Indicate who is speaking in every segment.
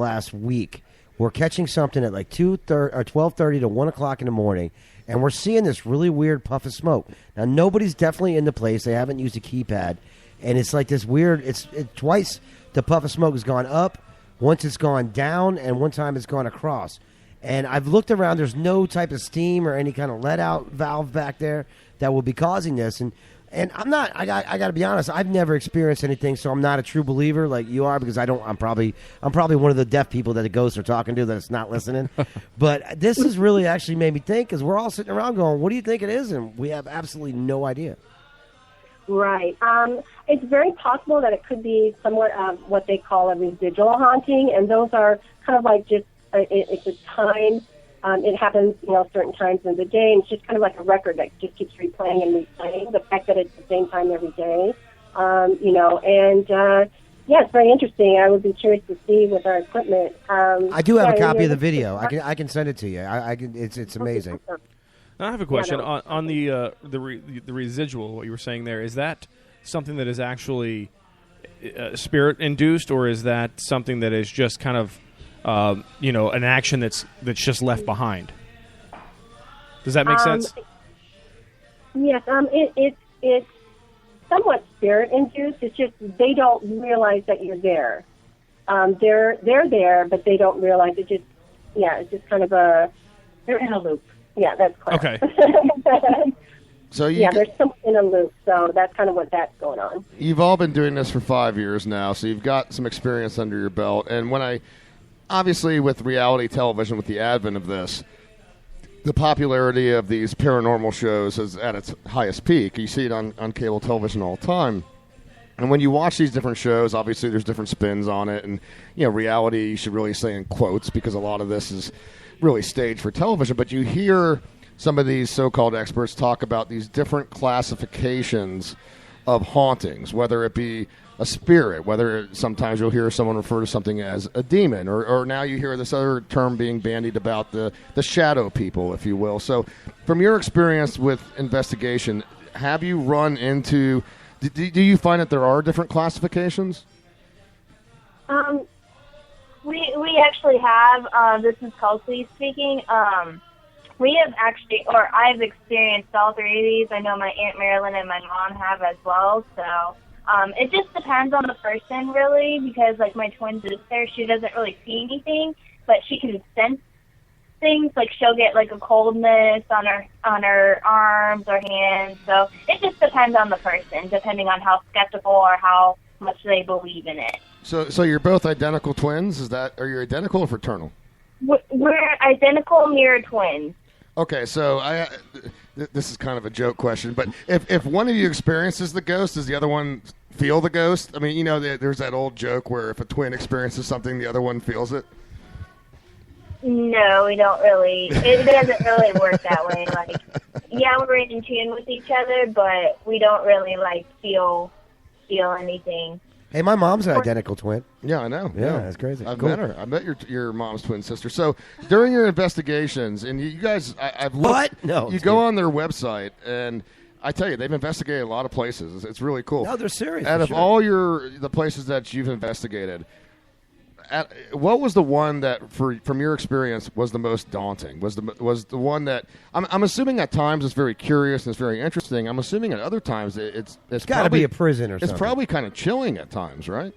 Speaker 1: last week. We're catching something at like 12:30 to 1 o'clock in the morning, and we're seeing this really weird puff of smoke. Now, nobody's definitely in the place. They haven't used a keypad, and it's like this weird. It's twice the puff of smoke has gone up, once it's gone down, and one time it's gone across. And I've looked around. There's no type of steam or any kind of let-out valve back there that will be causing this. And I'm not. I got to be honest. I've never experienced anything, so I'm not a true believer like you are because I don't. I'm probably one of the deaf people that the ghosts are talking to that's not listening. But this has really actually made me think because we're all sitting around going, "What do you think it is?" And we have absolutely no idea.
Speaker 2: Right. It's very possible that it could be somewhat of what they call a residual haunting, and those are kind of like just it's a time. It happens, certain times in the day, and it's just kind of like a record that just keeps replaying and replaying. The fact that it's the same time every day, yeah, it's very interesting. I would be curious to see with our equipment.
Speaker 1: I do have a copy of the video. I can send it to you. I can. It's amazing.
Speaker 3: I have a question on the residual. What you were saying there, is that something that is actually spirit induced, or is that something that is just kind of an action that's just left behind? Does that make sense?
Speaker 2: Yes, it's somewhat spirit induced. It's just they don't realize that you're there. They're there, but they don't realize it. It's just kind of they're in a loop. Yeah, that's correct.
Speaker 4: Okay. So
Speaker 2: there's something in a loop. So that's kind of what that's going on.
Speaker 4: You've all been doing this for 5 years now, so you've got some experience under your belt. And obviously, with reality television, with the advent of this, the popularity of these paranormal shows is at its highest peak. You see it on cable television all the time. And when you watch these different shows, obviously there's different spins on it. And, reality, you should really say in quotes, because a lot of this is really staged for television. But you hear some of these so-called experts talk about these different classifications of hauntings, whether it be a spirit, sometimes you'll hear someone refer to something as a demon, or now you hear this other term being bandied about the shadow people, if you will. So from your experience with investigation, have you run into, do you find that there are different classifications?
Speaker 5: We actually have, this is Kelsey speaking, we have actually, or I've experienced all three of these. I know my Aunt Marilyn and my mom have as well, so it just depends on the person, really, because, like, my twin sister, she doesn't really see anything, but she can sense things. Like, she'll get, like, a coldness on her arms or hands, so it just depends on the person, depending on how skeptical or how much they believe in it.
Speaker 4: So you're both identical twins? Are you identical or fraternal?
Speaker 5: We're identical mirror twins.
Speaker 4: Okay, so this is kind of a joke question, but if one of you experiences the ghost, does the other one feel the ghost? I mean, there's that old joke where if a twin experiences something, the other one feels it.
Speaker 5: No, we don't really. It doesn't really work that way. Like, yeah, we're in tune with each other, but we don't really feel anything.
Speaker 1: Hey, my mom's an identical twin.
Speaker 4: Yeah, I know.
Speaker 1: Yeah, that's crazy.
Speaker 4: I've met her. I met your mom's twin sister. So during your investigations, and you guys, I've looked.
Speaker 1: What? No.
Speaker 4: You go on their website, and I tell you, they've investigated a lot of places. It's really cool.
Speaker 1: No, they're serious.
Speaker 4: Out of all the places that you've investigated, what was the one that, from your experience, was the most daunting? Was the one that I'm assuming at times it's very curious and it's very interesting. I'm assuming at other times it's
Speaker 1: got to be a prison or something.
Speaker 4: It's probably kind of chilling at times, right?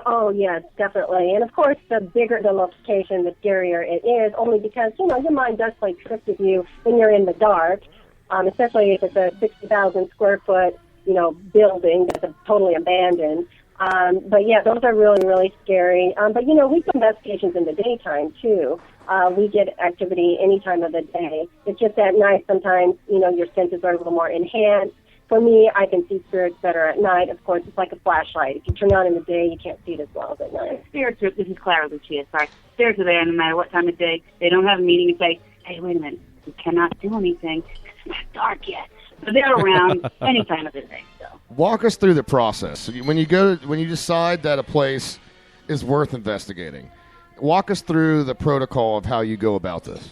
Speaker 2: Oh yes, definitely. And of course, the bigger the location, the scarier it is. Only because your mind does play tricks with you when you're in the dark, especially if it's a 60,000 square foot building that's totally abandoned. But yeah, those are really, really scary. But we do investigations in the daytime too. We get activity any time of the day. It's just at night sometimes, your senses are a little more enhanced. For me, I can see spirits better at night. Of course, it's like a flashlight. If you turn on in the day, you can't see it as well as at night.
Speaker 6: This is Clara Lucia, sorry. Spirits are there no matter what time of day. They don't have a meeting and say, hey, wait a minute, we cannot do anything because it's not dark yet. So they're around any time of the day. So.
Speaker 4: Walk us through the process. When you decide that a place is worth investigating, walk us through the protocol of how you go about this.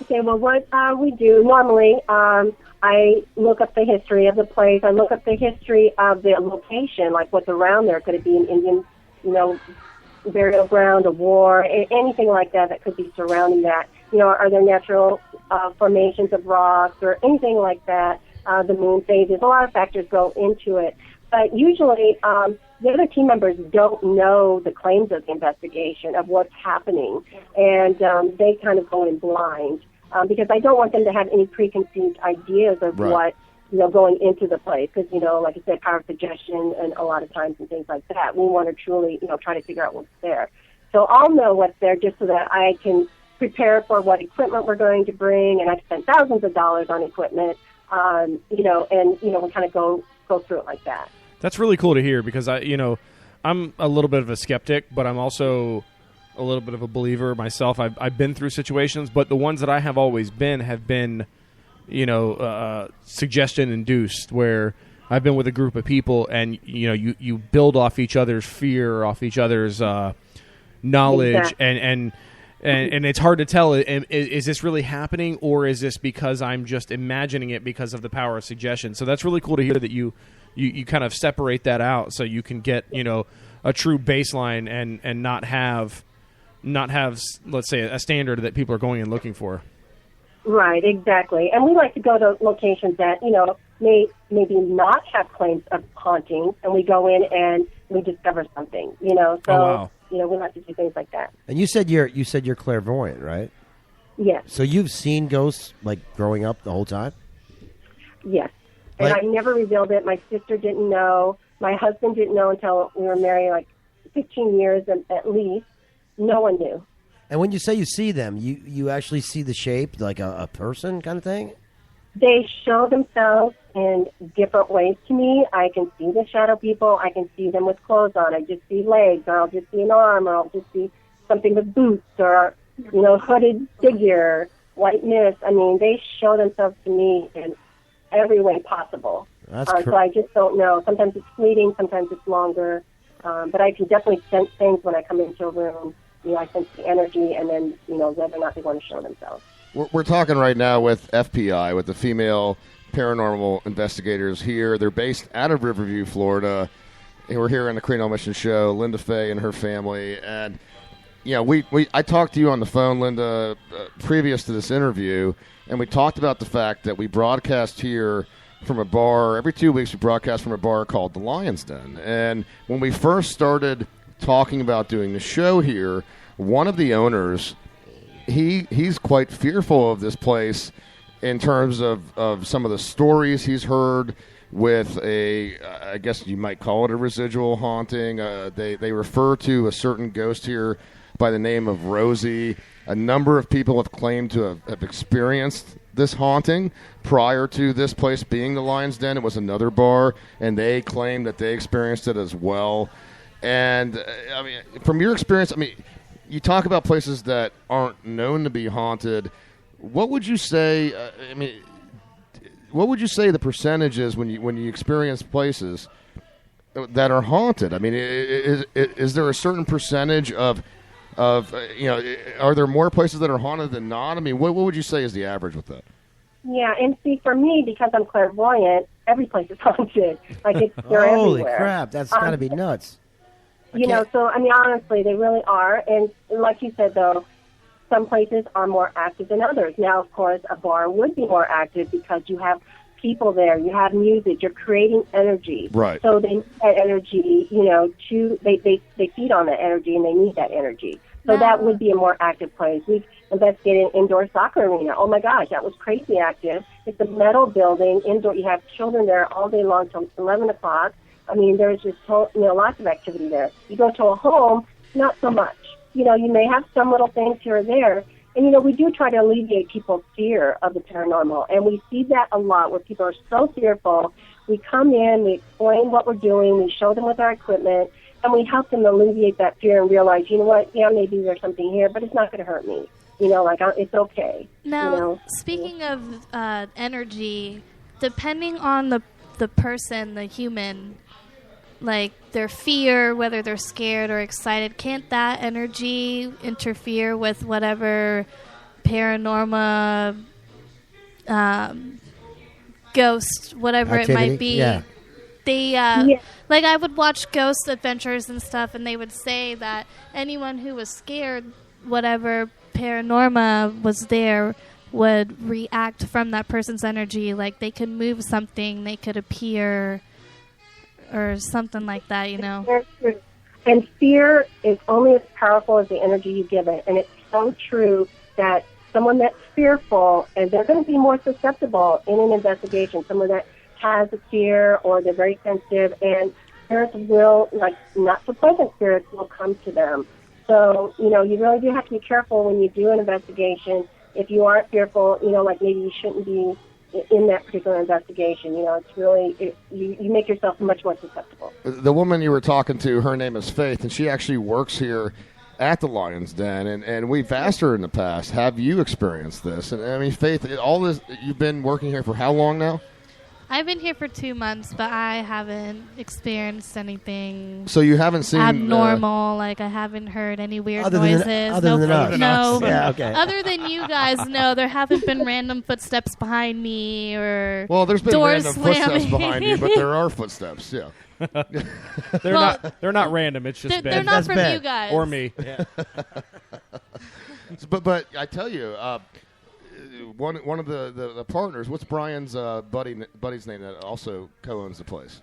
Speaker 2: Okay, well, what we do normally, I look up the history of the place. I look up the history of the location, like what's around there. Could it be an Indian, burial ground, a war, anything like that could be surrounding that. Are there natural formations of rocks or anything like that? The moon phases. A lot of factors go into it. But usually, the other team members don't know the claims of the investigation, of what's happening, and they kind of go in blind because I don't want them to have any preconceived ideas of what, going into the place. Because, like I said, power of suggestion and a lot of times and things like that. We want to truly, try to figure out what's there. So I'll know what's there just so that I can prepare for what equipment we're going to bring, and I've spent thousands of dollars on equipment, and, we kind of go through it like that.
Speaker 3: That's really cool to hear because I'm a little bit of a skeptic, but I'm also a little bit of a believer myself. I've been through situations, but the ones that I have always been have been, suggestion induced, where I've been with a group of people and you build off each other's fear, off each other's knowledge,
Speaker 2: exactly.
Speaker 3: and it's hard to tell. Is this really happening, or is this because I'm just imagining it because of the power of suggestion? So that's really cool to hear that you kind of separate that out so you can get a true baseline and not have let's say a standard that people are going and looking for.
Speaker 2: Right, exactly. And we like to go to locations that may maybe not have claims of hauntings, and we go in and we discover something. So
Speaker 3: oh, wow.
Speaker 2: We like to do things like that.
Speaker 1: And you said you're clairvoyant, right?
Speaker 2: Yes.
Speaker 1: So you've seen ghosts like growing up the whole time?
Speaker 2: Yes. And I never revealed it. My sister didn't know. My husband didn't know until we were married, like 15 years at least. No one knew.
Speaker 1: And when you say you see them, you actually see the shape, like a person kind of thing?
Speaker 2: They show themselves in different ways to me. I can see the shadow people. I can see them with clothes on. I just see legs, or I'll just see an arm, or I'll just see something with boots, or, hooded figure, white mist. I mean, they show themselves to me in every way possible. So I just don't know. Sometimes it's fleeting, sometimes it's longer. But I can definitely sense things when I come into a room. I sense the energy, and then, whether or not they want to show themselves.
Speaker 4: We're talking right now with FPI, with the female paranormal investigators here. They're based out of Riverview, Florida. And we're here on the Crane Mission Show, Linda Fay and her family. And, I talked to you on the phone, Linda, previous to this interview, and we talked about the fact that we broadcast here from a bar. Every 2 weeks we broadcast from a bar called the Lion's Den. And when we first started talking about doing the show here, one of the owners, he's quite fearful of this place in terms of some of the stories he's heard with I guess you might call it a residual haunting. They refer to a certain ghost here by the name of Rosie. A number of people have claimed to have experienced this haunting prior to this place being the Lion's Den. It was another bar, and they claimed that they experienced it as well. And, from your experience, you talk about places that aren't known to be haunted. What would you say, what would you say the percentage is when you experience places that are haunted? Is there a certain percentage of are there more places that are haunted than not? What would you say is the average with that?
Speaker 2: Yeah, and see, for me, because I'm clairvoyant, every place is haunted. Like, they're
Speaker 1: Holy
Speaker 2: everywhere.
Speaker 1: crap, that's got to be nuts.
Speaker 2: So, honestly, they really are. And like you said, though, some places are more active than others. Now, of course, a bar would be more active because you have people there, you have music, you're creating energy.
Speaker 4: Right.
Speaker 2: So they need that energy, they feed on that energy, and they need that energy. So that would be a more active place. We've investigated an indoor soccer arena. Oh, my gosh, that was crazy active. It's a metal building, indoor. You have children there all day long till 11 o'clock. There's just lots of activity there. You go to a home, not so much. You may have some little things here or there. And, we do try to alleviate people's fear of the paranormal. And we see that a lot where people are so fearful. We come in, we explain what we're doing, we show them with our equipment, and we help them alleviate that fear and realize, maybe there's something here, but it's not going to hurt me. It's okay.
Speaker 7: Now, speaking of energy, depending on the person, the human, like their fear, whether they're scared or excited, can't that energy interfere with whatever paranormal ghost, whatever
Speaker 1: activity?
Speaker 7: it might be?
Speaker 1: Yeah.
Speaker 7: they like I would watch Ghost Adventures and stuff, and they would say that anyone who was scared, whatever paranorma was there, would react from that person's energy. Like they could move something, they could appear, or something like that, you know.
Speaker 2: And fear is only as powerful as the energy you give it. And it's so true that someone that's fearful, and they're going to be more susceptible in an investigation, someone that has a fear or they're very sensitive, and spirits will, like not so pleasant spirits, will come to them. So, you know, you really do have to be careful when you do an investigation. If you aren't fearful, you know, like maybe you shouldn't be in that particular investigation. You know, it's really, you make yourself much more susceptible.
Speaker 4: The woman you were talking to, her name is Faith, and she actually works here at the Lion's Den, and we've asked her in the past, have you experienced this? And I mean, Faith, all this, you've been working here for how long now?
Speaker 7: I've been here for 2 months, but I haven't experienced anything.
Speaker 4: So you haven't seen
Speaker 7: abnormal? Like I haven't heard any weird
Speaker 1: other
Speaker 7: noises.
Speaker 1: Other than us.
Speaker 7: No.
Speaker 1: Yeah, okay.
Speaker 7: Other than you guys, no. There haven't been random footsteps behind me or
Speaker 4: there's been
Speaker 7: doors
Speaker 4: random
Speaker 7: slamming.
Speaker 4: footsteps behind you, but there are footsteps. Yeah.
Speaker 3: They're not random. It's just
Speaker 7: they're not from
Speaker 1: Ben.
Speaker 7: you guys
Speaker 3: or me.
Speaker 1: Yeah.
Speaker 4: But I tell you, one of the partners. What's Brian's buddy's name that also co-owns the place?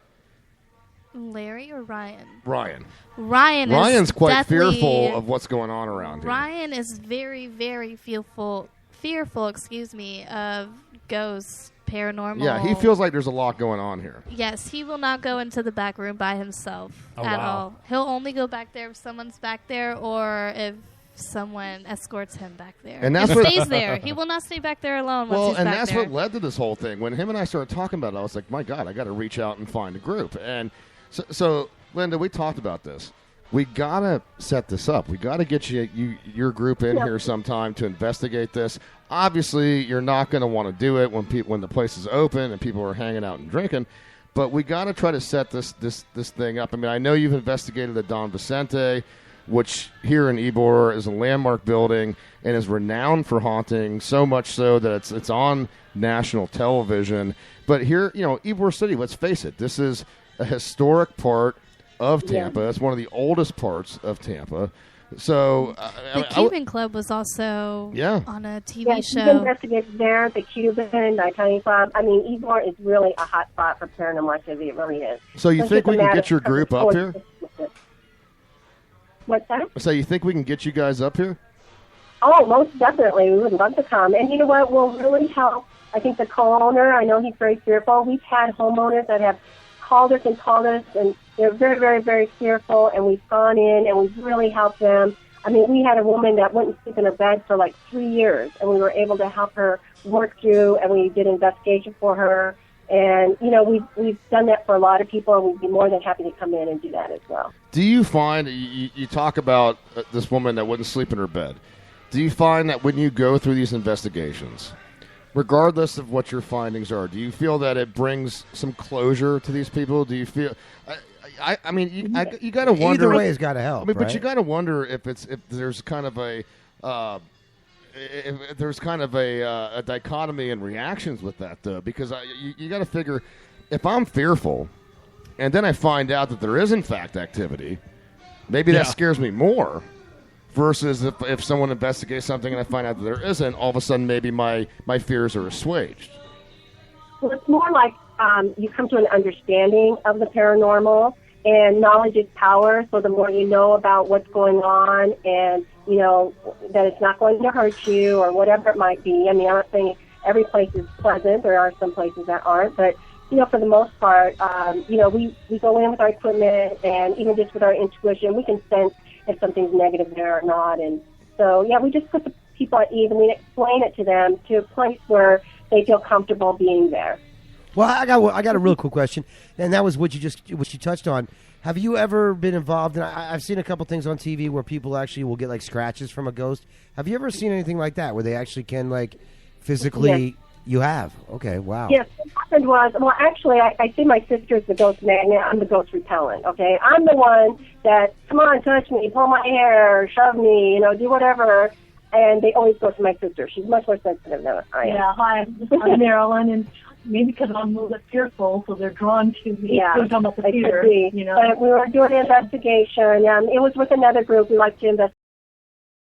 Speaker 7: Larry or Ryan?
Speaker 4: Ryan.
Speaker 7: Ryan's
Speaker 4: quite fearful of what's going on around here.
Speaker 7: Ryan is very, very fearful. Excuse me, of ghosts, paranormal.
Speaker 4: Yeah, he feels like there's a lot going on here.
Speaker 7: Yes, he will not go into the back room by himself at all. He'll only go back there if someone's back there or if someone escorts him back there.
Speaker 4: And that's
Speaker 7: he
Speaker 4: what
Speaker 7: stays there. He will not stay back there alone once he's back there.
Speaker 4: And that's what led to this whole thing. When him and I started talking about it, I was like, my God, I got to reach out and find a group. And so, Linda, we talked about this. We got to set this up. We got to get your group in here sometime to investigate this. Obviously, you're not going to want to do it when the place is open and people are hanging out and drinking. But we got to try to set this thing up. I mean, I know you've investigated the Don Vicente, which here in Ybor is a landmark building and is renowned for haunting, so much so that it's on national television. But here, you know, Ybor City, let's face it, this is a historic part of Tampa. It's one of the oldest parts of Tampa. So
Speaker 7: the Cuban Club was also on a TV show.
Speaker 2: Yeah, investigated there, the Cuban, the Italian Club. I mean, Ybor is really a hot spot for paranormal activity. It really is.
Speaker 4: So you think we can get your group up here?
Speaker 2: What's that?
Speaker 4: So you think we can get you guys up here?
Speaker 2: Oh, most definitely. We would love to come. And you know what will really help? I think the co-owner, I know he's very fearful. We've had homeowners that have called us, and they're very, very, very fearful, and we've gone in, and we've really helped them. I mean, we had a woman that wouldn't sleep in her bed for like 3 years, and we were able to help her work through, and we did an investigation for her. And, you know, we've done that for a lot of people, and we'd be more than happy to come in and do that as well.
Speaker 4: Do you find, you talk about this woman that wouldn't sleep in her bed, do you find that when you go through these investigations, regardless of what your findings are, do you feel that it brings some closure to these people? Do you feel, I mean, you got to wonder.
Speaker 1: Either way has got to help, right?
Speaker 4: But you got to wonder if there's kind of a... if there's kind of a dichotomy in reactions with that, though, because you got to figure, if I'm fearful, and then I find out that there is in fact activity, maybe that scares me more, versus if someone investigates something and I find out that there isn't, all of a sudden maybe my fears are assuaged.
Speaker 2: Well, it's more like you come to an understanding of the paranormal, and knowledge is power, so the more you know about what's going on and, you know, that it's not going to hurt you or whatever it might be. I mean, I'm not saying every place is pleasant. There are some places that aren't. But, you know, for the most part, you know, we go in with our equipment, and even just with our intuition, we can sense if something's negative there or not. And so, yeah, we just put the people at ease, and we explain it to them to a place where they feel comfortable being there.
Speaker 1: Well, I got a real cool question, and that was what you touched on. Have you ever been involved? And I've seen a couple things on TV where people actually will get like scratches from a ghost. Have you ever seen anything like that where they actually can like physically?
Speaker 2: Yes.
Speaker 1: You have? Okay, wow.
Speaker 2: Yes, what happened was, well, actually, I see my sister as the ghost magnet. I'm the ghost repellent, okay? I'm the one that, come on, touch me, pull my hair, shove me, you know, do whatever. And they always go to my sister. She's much more sensitive than I am.
Speaker 8: Yeah, hi, I'm Marilyn, and maybe because I'm a little bit fearful, so they're drawn to me.
Speaker 2: Yeah,
Speaker 8: Don't talk about the
Speaker 2: it
Speaker 8: fear,
Speaker 2: could be.
Speaker 8: you know.
Speaker 2: But we were doing an investigation. It was with another group. We like to investigate